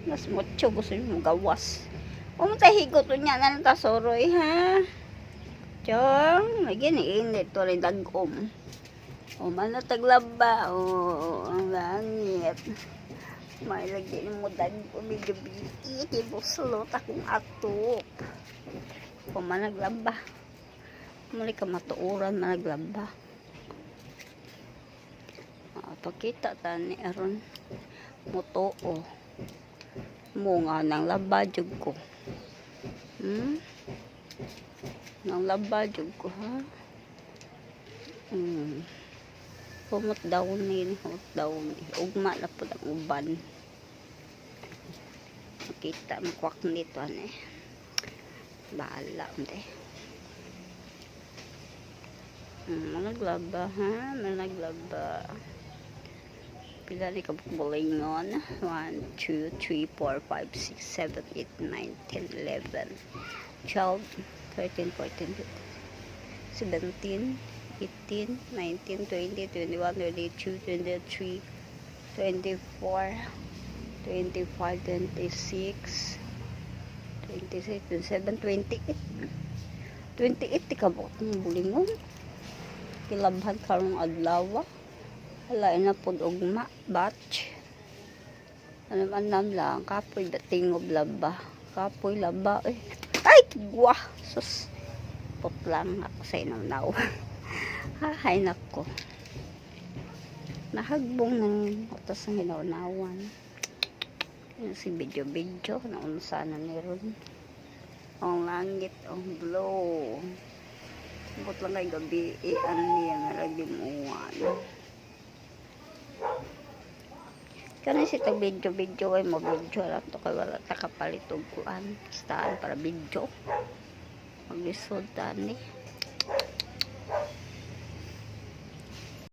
Mas mucho gusto nyo gawas. Umutay higot niya na lang tasoroy ha. Chong, lagi ni init to rin dagom. O man na taglaba. O ang langit. May lagi mo dagom. Medyo biit. Ibuslot akong atop. O man naglaba. Muli ka matuuran man naglaba. Pakita tani aron mutuo. Munga nang laba jud ko. Nang laba jud ko ha. Humot daw ni, humot daw ni. Ugma na po ang uban. Makita makwak nito ani. Bahala hindi. Managlaba ha, managlaba. Pila ni kabulingon. 1, 2, 3, 4, 5, 6, 7, 8, 9, 10, 11, 12, 13, 14, 15, 17, 18, 19, 20, 21, 22, 23, 24, 25, 26, 27, 28. 28 kabot ng bulingon. Kilabhan karong adlaw. Hala na pod ugma batch. Anam lang kapoy datingob laba. Kapoy laba eh. Ay gwa sus. Putlang ako sa inaw. Hahay nako. Nahagbong ng utas ng inaw-nawan. Yan si video na unsa na ni ron. Ang langit ang blow. Bot lang kay gabi an niya nalagi muwan. Kani si tag video ay mo video lang to kay wala ta kapalit og kuan staan para video. Maglisod tani.